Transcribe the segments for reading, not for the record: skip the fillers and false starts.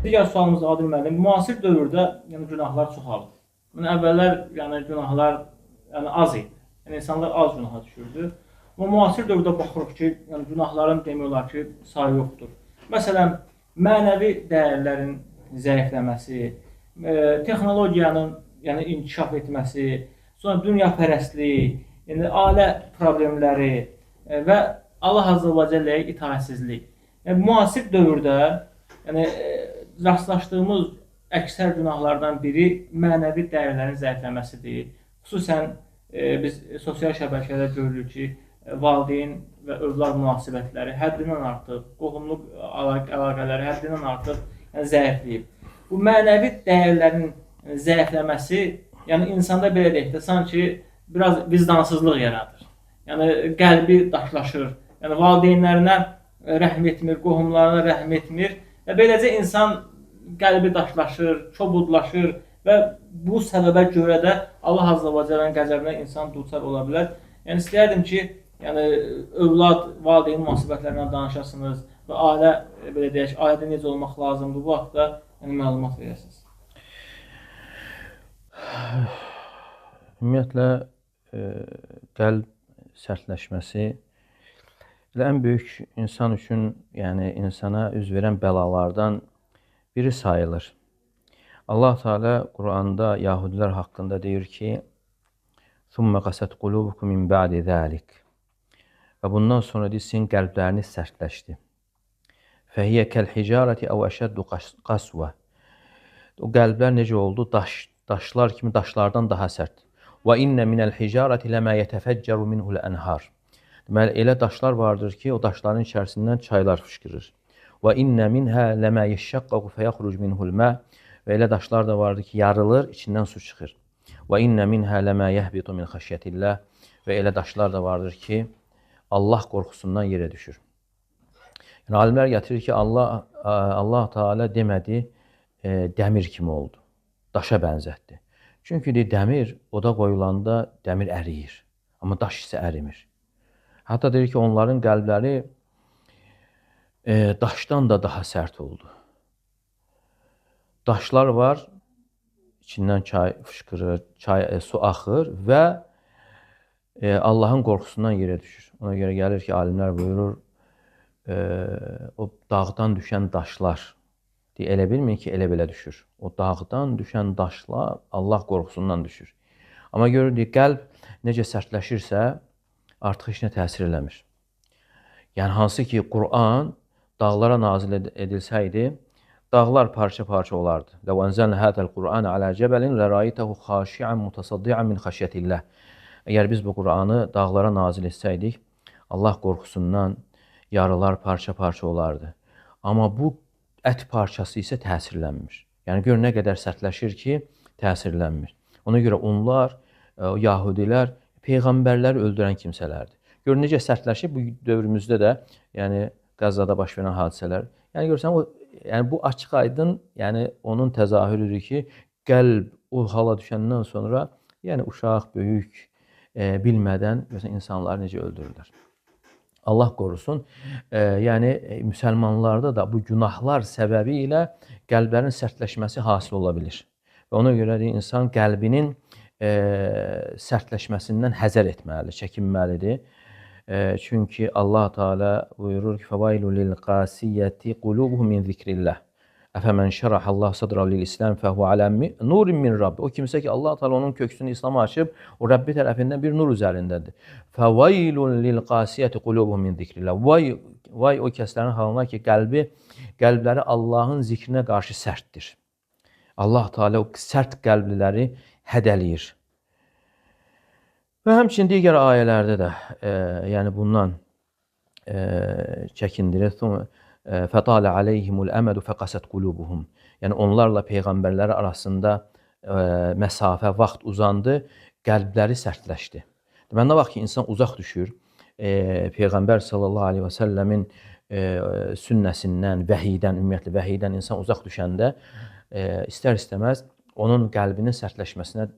Digər sualımız Adil müəllim, müasir dövrdə günahlar çoxaldı. Əvvəllər günahlar az idi. İnsanlar az günaha düşürdü. Amma müasir dövrdə baxırıq ki, günahların demək olar ki, sayı yoxdur. Məsələn, mənəvi dəyərlərin zəifləməsi, texnologiyanın inkişaf etməsi, sonra dünyapərəstlik, ailə problemləri və Allah Azza və Cəlləyə itaətsizlik. Müasir dövrdə rastlaşdığımız əksər günahlardan biri mənəvi dəyərlərin zəifləməsidir. Xüsusən biz sosial şəbəkələrdə görürük ki, valideyn və övlad münasibətləri həddindən artıq, qohumluq əlaqələri həddindən artıq zəifləyib. Bu mənəvi dəyərlərin zəifləməsi, insanda belə deyək də, sanki biraz vicdansızlıq yaradır. Qəlbi daşlaşır, valideynlərinə rəhm etmir, qohumlarına rəhm etmir və beləcə insan qəlbi daşlaşır, çobudlaşır və bu səbəbə görə də Allah Azza və Cəllənin qəzəbinə insan duçar ola bilər. İstəyərdim ki, övlad, valideyn münasibətlərindən danışasınız və ailə, belə deyək, ailədə necə olmaq lazımdır, bu haqda məlumat verəsiniz. Ümumiyyətlə, qəlb sərtləşməsi ən böyük insan üçün, insana üz verən bəlalardan biri sayılır. Allah Teala Quranda Yahudilər haqqında deyir ki, "Thumma qasat qulubukum min ba'di zalik." Və bundan sonra sizin qəlbləriniz sərtləşdi. "Fəhiyə kəl-hicarati əv əşəddu qasva." O qəlblər necə oldu? Daşlar kimi, daşlardan daha sərt. "Və innə minəl hicarati ləmə yətəfəccəru minhul ənhar." Deməli, elə daşlar vardır ki, o daşların içərisindən çaylar fışqırır. Və innə minhə ləmə yəşşəqqəqu fəyəxruc minhul mə. Və elə daşlar da vardır ki, yarılır, içindən su çıxır. Və innə minhə ləmə yəhbitu min xəşyətilləh. Və elə daşlar da vardır ki, Allah qorxusundan yerə düşür. Alimlər gətirir ki, Allah Teala demədi, dəmir kimi oldu. Daşa bənzətdi. Çünki dəmir oda qoyulanda dəmir əriyir. Amma daş isə ərimir. Hətta deyir ki, onların qəlbləri daşdan da daha sərt oldu. Daşlar var, içindən çay fışqırır, su axır və Allahın qorxusundan yerə düşür. Ona görə gəlir ki, alimlər buyurur, o dağdan düşən daşlar, elə bilməyin ki, elə belə düşür. O dağdan düşən daşlar Allah qorxusundan düşür. Amma görürük, qəlb necə sərtləşirsə, artıq heç nə təsir eləmir. Hansı ki, Qur'an dağlara nazil edilsəydi, dağlar parça-parça olardı. "Ləv ənzəlnə hədəl Qur'anə alə cəbəlin lərayitəhu xaşiən mutasaddiən min xəşyətilləh." Əgər biz bu Qur'anı dağlara nazil etsəydik, Allah qorxusundan yarılar parça-parça olardı. Amma bu ət parçası isə təsirlənmir. Gör nə qədər sərtləşir ki, təsirlənmir. Ona görə onlar, Yahudilər, peyğəmbərləri öldürən kimsələrdir. Gör necə sərtləşib bu dövrümüzdə də, Qəzzada baş verən hadisələr. Görürsən, bu açıq aydın, onun təzahürüdür ki, qəlb o hala düşəndən sonra, uşaq, böyük, bilmədən insanları necə öldürürlər. Allah qorusun, müsəlmanlarda da bu günahlar səbəbi ilə qəlblərin sərtləşməsi hasil ola bilir. Və ona görə də insan qəlbinin sərtləşməsindən həzər etməlidir, çəkinməlidir. Çünki Allah Teala buyurur ki, "Fəvailun lil-qasiyyati qulubuhum min zikrillah. Əfəmən şərəhallahu sadrahu lil-islam fəhuve alə nurin min Rabbi." O kimsə ki, Allah Teala onun köksünü İslam'a açıb, o Rəbbi tərəfindən bir nur üzərindədir. "Fəvailun lil-qasiyyati qulubuhum min zikrillah." Vay o kəslərin halına ki, qəlbləri Allahın zikrinə qarşı sərtdir. Allah Teala o sərt qəlbliləri hədələyir. Və həmçinin digər ayələrdə də bundan çəkindirir. "Fətale aleyhimul əmədu fəqasət qulubuhum." Onlarla peyğəmbərləri arasında məsafə, vaxt uzandı, qəlbləri sərtləşdi. Deməli, nə vaxt ki, insan uzaq düşür, Peyğəmbər sallallahu aleyhi və səlləmin sünnəsindən, vəhiydən, ümumiyyətlə vəhiydən insan uzaq düşəndə istər-istəməz onun qəlbinin sərtləşməsinə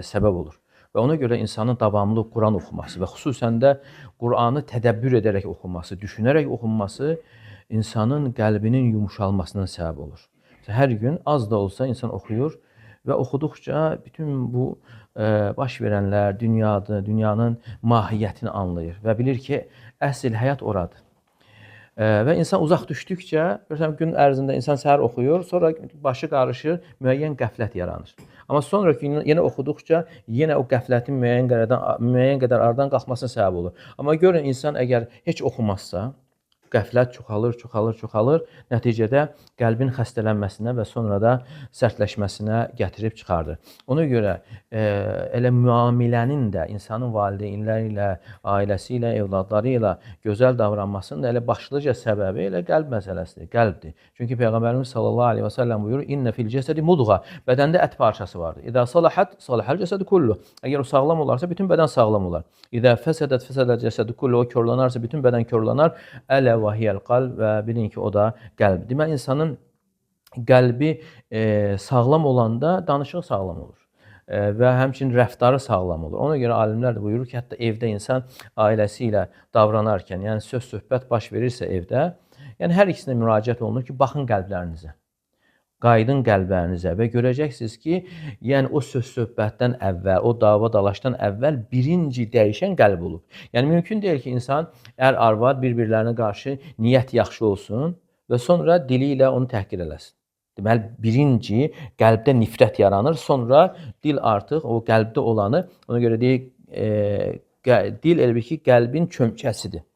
səbəb olur. Və ona görə insanın davamlı Quran oxuması və xüsusən də Quranı tədəbbür edərək oxuması, düşünərək oxunması insanın qəlbinin yumuşalmasına səbəb olur. olsa, hər gün az da olsa insan oxuyur və oxuduqca bütün bu baş verənlər, dünyadır, dünyanın mahiyyətini anlayır və bilir ki, əsl həyat oradır. Və insan uzaq düşdükcə, görürsən gün ərzində insan səhər oxuyur, sonra başı qarışır, müəyyən qəflət yaranır. Amma sonra yenə oxuduqca yenə o qəflətin müəyyən qədər aradan qalxmasına səbəb olur. Amma görün insan əgər heç oxumazsa, qəflət çoxalır, nəticədə qəlbin xəstələnməsinə və sonra da sərtləşməsinə gətirib çıxardır. Ona görə elə müamilənin də insanın valideynləri ilə, ailəsi ilə, evladları ilə gözəl davranmasının da elə başlıca səbəbi elə qəlb məsələsidir, qəlbdir. Çünki Peyğəmbərimiz sallallahu əleyhi və səlləm buyurur: "İnnə fil cəsədi mudğa." Bədəndə ət parçası vardır. İzə salahat, salahal cəsədu kullu. Əgər o sağlam olarsa bütün bədən sağlam olar. İzə fəsədət, fəsədəl cəsədu kullu. O korlanarsa bütün bədən korlanar. Ələ və hiyəl qalb və bilin ki, o da qəlb. Deməli, insanın qəlbi sağlam olanda danışığı sağlam olur və həmçinin rəftarı sağlam olur. Ona görə alimlər də buyurur ki, hətta evdə insan ailəsi ilə davranarkən, yəni söz-söhbət baş verirsə evdə, yəni hər ikisinə müraciət olunur ki, baxın qəlblərinizə, qaydın qəlblərinizə və görəcəksiniz ki, yəni o söz-söhbətdən əvvəl, o dava-dalaşdan əvvəl birinci dəyişən qəlb olub. Yəni mümkün deyil ki, insan ər-arvad bir-birlərinə qarşı niyyət yaxşı olsun və sonra dili ilə onu təhqir eləsin. Deməli, birinci qəlbdə nifrət yaranır, sonra dil artıq o qəlbdə olanı, ona görə deyək, dil elə bir ki, qəlbin çömkəsidir.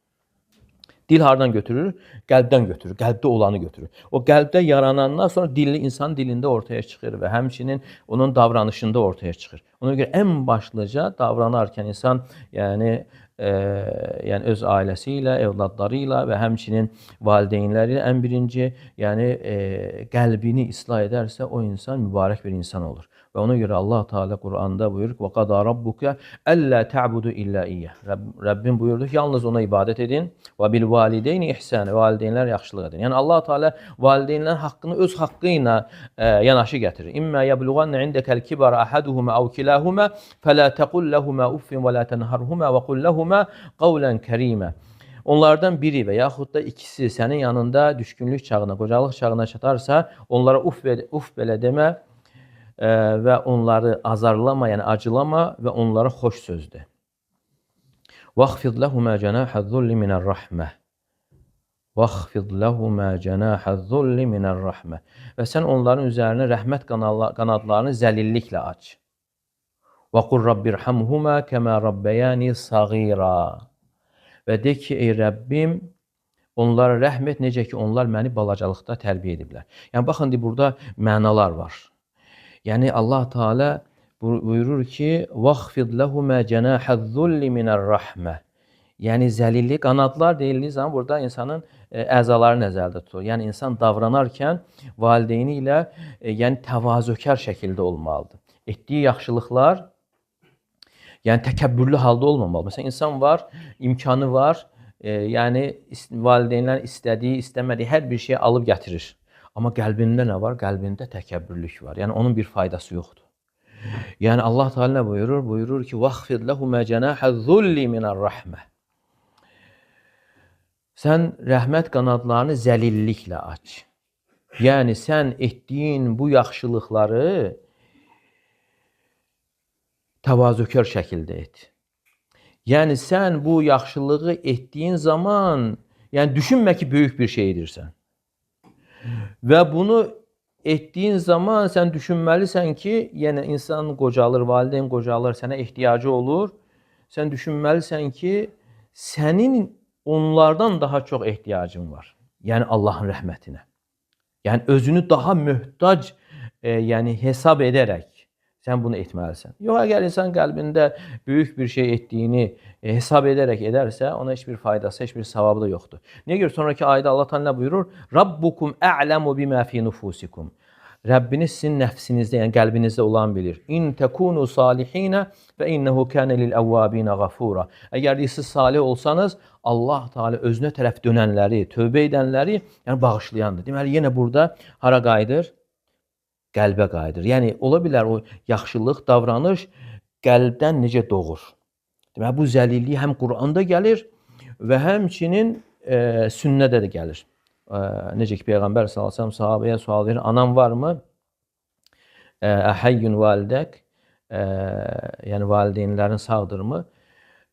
Dil hardan götürür? Qəlbdən götürür, qəlbdə olanı götürür. O qəlbdə yaranandan sonra insan dilində ortaya çıxır və həmçinin onun davranışında ortaya çıxır. Ona görə ən başlıca davranarkən insan, yəni öz ailəsi ilə, evladları ilə və həmçinin valideynləri ilə ən birinci, yəni qəlbini islah edərsə o insan mübarək bir insan olur. Və ona görə Allah Teala Quranda buyurur: "Və qada rabbuka alla ta'budu illa iyyah." Rəbbin buyurdu ki, yalnız ona ibadət edin və bil valideyni ihsan. Valideynlər yaxşılıq edin. Yəni Allah Teala valideynlərin haqqını öz haqqı ilə yanaşı gətirir. İmmə yablughanna indakal kibara ahaduhuma aw kilahuma fala taqul lahumā uffin və la tanharhumā və qul lahumā qawlan karīmā. Onlardan biri və yaxud da ikisi sənin yanında düşkünlük çağına, qocalıq çağına çatarsa, onlara uf belə demə və onları azarlama, yəni acılama və onlara xoş söz de. وَخْفِضْ لَهُمَا جَنَاحَ الذُّلِّ مِنَ الرَّحْمَةِ وَخْفِضْ لَهُمَا جَنَاحَ الذُّلِّ مِنَ الرَّحْمَةِ Və sən onların üzərinə rəhmət qanadlarını zəlilliklə aç. وَقُلْ رَبِّ ارْحَمْهُمَا كَمَا رَبَّيَانِي صَغِيرًا Və de ki, ey Rəbbim, onlara rəhm et, necə ki, onlar məni balacalıqda tərbiyə ediblər. Yəni, baxın, burada mənalar var. Yəni, Allah Teala buyurur ki, وَخْفِضْ لَهُمَا جَنَاحَ الذُّلِّ مِنَ الرَّحْمَةِ Yəni, zəlillik, qanadlar deyildiyi zaman burada insanın əzaları nəzərdə tutulur. Yəni, insan davranarkən valideyni ilə yəni, təvazökar şəkildə olmalıdır. Etdiyi yaxşılıqlar, yəni təkəbbürlü halda olmamalı. Məsələn, insan var, imkanı var, yəni valideynlərin istədiyi, istəmədiyi hər bir şeyi alıb gətirir. Amma qəlbində nə var? Qəlbində təkəbbürlük var. Yəni onun bir faydası yoxdur. Yəni Allah Teala nə buyurur? Buyurur ki: "Vəxfid lehumə cənahəz-zulli minər-rəhmə." Sən rəhmət qanadlarını zəlilliklə aç. Yəni sən etdiyin bu yaxşılıqları təvazökar şəkildə et. Yəni sən bu yaxşılığı etdiyin zaman, yəni düşünmə ki, böyük bir şey edirsən. Və bunu etdiyin zaman sən düşünməlisən ki, yəni insan qocalır, valideyn qocalır, sənə ehtiyacı olur. Sən düşünməlisən ki, sənin onlardan daha çox ehtiyacın var. Yəni Allahın rəhmətinə. Yəni özünü daha möhtac yəni hesab edərək sən bunu etməlisən. Yox, əgər insan qəlbində böyük bir şey etdiyini hesab edərək edərsə, ona heç bir faydası, heç bir savabı da yoxdur. Niyə görə sonraki ayədə Allah Teala buyurur? Rabbukum a'lamu bima fi nufusikum. Rəbbiniz sizin nəfsinizdə, yəni qəlbinizdə olan bilir. İn tekunu salihin fe innehu kana lil-awwabin ghafura. Əgər siz salih olsanız, Allah Teala özünə tərəf dönənləri, tövbə edənləri, yəni bağışlayandır. Deməli yenə burada hara qayıdır? Qəlbə qayıdır. Yəni ola bilər o yaxşılıq, davranış qəlbdən necə doğur. Deməli bu zəlillik həm Quranda gəlir və həmçinin sünnədə də gəlir. Necə ki Peyğəmbər sallallahu əleyhi və səlləm sahabəyə sual verir, anan varmı? Əhayyun validək, yəni valideynlərin sağdırmı?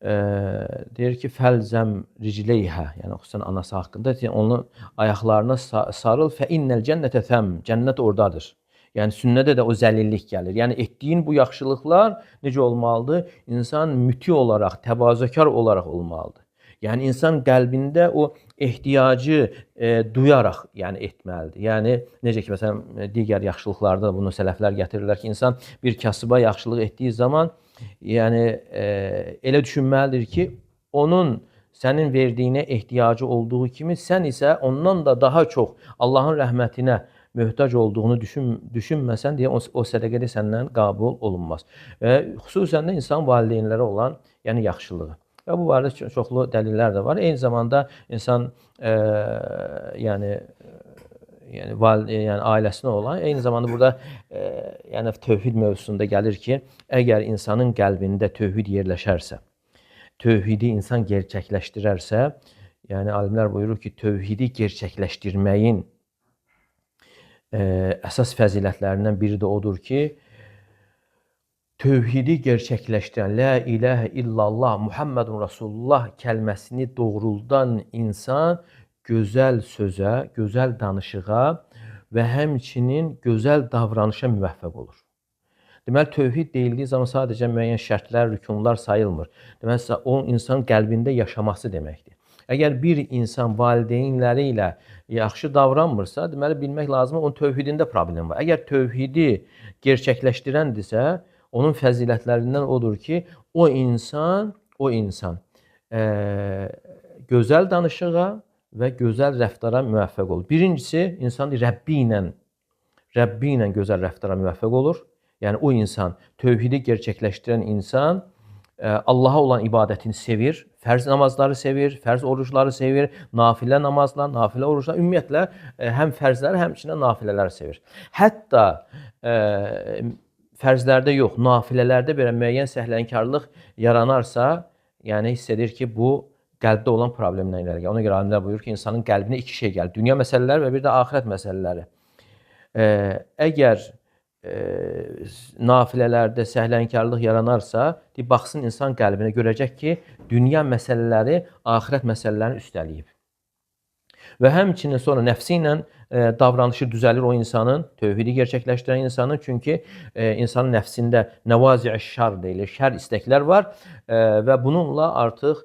Deyir ki, fəlzəm ricleyhə, yəni xüsusən anası haqqında, yəni onun ayaqlarına sarıl, fə innəl cənnətə thəm, cənnət oradadır. Yəni sünnədə də o zəlillik gəlir. Yəni etdiyin bu yaxşılıqlar necə olmalıdır? İnsan müti olaraq, təvazökar olaraq olmalıdır. Yəni insan qəlbində o ehtiyacı duyaraq yəni etməlidir. Yəni necə ki məsələn digər yaxşılıqlarda bunu sələflər gətirirlər ki, insan bir kasıba yaxşılıq etdiyi zaman yəni elə düşünməlidir ki, onun sənin verdiyinə ehtiyacı olduğu kimi sən isə ondan da daha çox Allahın rəhmətinə möhtac olduğunu düşünməsən deyə o sədəqə də səndən qəbul olunmaz. Və xüsusən də insan valideynlərə olan yəni yaxşılığı. Və bu barədə çoxlu dəlillər də var. Eyni zamanda insan yəni ailəsinə olan, eyni zamanda burada yəni tövhid mövzusunda gəlir ki, əgər insanın qəlbində tövhid yerləşərsə, tövhidi insan gerçəkləşdirərsə, yəni alimlər buyurur ki, tövhidi gerçəkləşdirməyin əsas fəzilətlərindən biri də odur ki, tövhidi gerçəkləşdirən, la ilahə illallah, Muhammedun Rasulullah kəlməsini doğruldan insan gözəl sözə, gözəl danışığa və həmçinin gözəl davranışa müvəffəq olur. Deməli, tövhid deyildiyi zaman sadəcə müəyyən şərtlər, rükunlar sayılmır. Deməli, o insan qəlbində yaşaması deməkdir. Əgər bir insan valideynləri ilə yaxşı davranmırsa, deməli, bilmək lazımdır, onun tövhidində problem var. Əgər tövhidi gerçəkləşdirəndirsə, onun fəzilətlərindən odur ki, o insan gözəl danışığa və gözəl rəftara müvəffəq olur. Birincisi, insan Rəbbi ilə gözəl rəftara müvəffəq olur. Yəni, o insan, tövhidi gerçəkləşdirən insan Allaha olan ibadətini sevir, fərz namazları sevir, fərz orucları sevir, nafilə namazlar, nafilə oruclar, ümumiyyətlə, həm fərzləri, həmçinin nafilələri sevir. Hətta fərzlərdə yox, nafilələrdə belə müəyyən səhlənkarlıq yaranarsa, yəni hiss edir ki, bu qəlbdə olan problemlə irəli gəlir. Ona görə alimlər buyurur ki, insanın qəlbinə iki şey gəlir. Dünya məsələləri və bir də axirət məsələləri. Əgər nafilələrdə səhlənkarlıq yaranarsa, baxsın insan qəlbinə, görəcək ki, dünya məsələləri axirət məsələlərini üstələyib. Və həmçinin sonra nəfsi ilə davranışı düzəlir o insanın, tövhidi gerçəkləşdirən insanın, çünki insanın nəfsində nəvazi-i şər deyilir, şər istəklər var və bununla artıq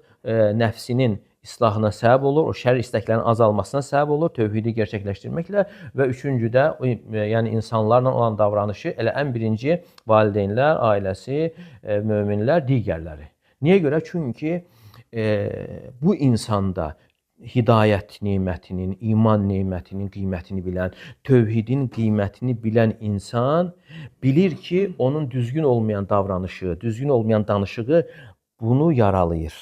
nəfsinin islahına səbəb olur, o şər istəklərin azalmasına səbəb olur, tövhidi gerçəkləşdirməklə və üçüncüdə, yəni insanlarla olan davranışı elə ən birinci valideynlər, ailəsi, möminlər, digərləri. Niyə görə? Çünki bu insanda hidayət nemətinin, iman nemətinin qiymətini bilən, tövhidin qiymətini bilən insan bilir ki, onun düzgün olmayan davranışı, düzgün olmayan danışığı bunu yaralayır.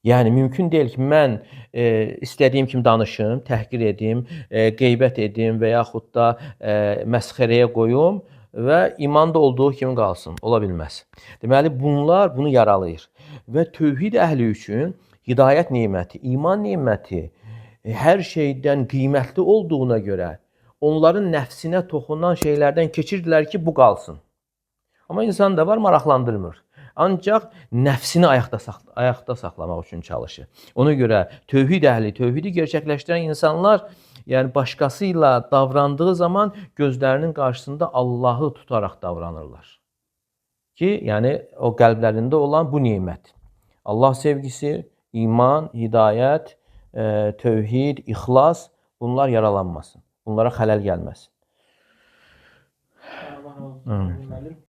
Yəni, mümkün deyil ki, mən istədiyim kimi danışım, təhqir edim, qeybət edim və yaxud da məsxərəyə qoyum və imanda olduğu kimi qalsın. Ola bilməz. Deməli, bunlar bunu yaralayır. Və tövhid əhli üçün hidayət neməti, iman neməti hər şeydən qiymətli olduğuna görə onların nəfsinə toxunan şeylərdən keçirdilər ki, bu qalsın. Amma insan da var, maraqlandırmır. Ancaq nəfsini ayaqda saxlamaq üçün çalışır. Ona görə tövhid əhli, tövhidi gerçəkləşdirən insanlar, yəni başqası ilə davrandığı zaman gözlərinin qarşısında Allahı tutaraq davranırlar. Ki, yəni o qəlblərində olan bu nemət. Allah sevgisi, iman, hidayət, tövhid, ixlas, bunlar yaralanmasın. Bunlara xələl gəlməsin.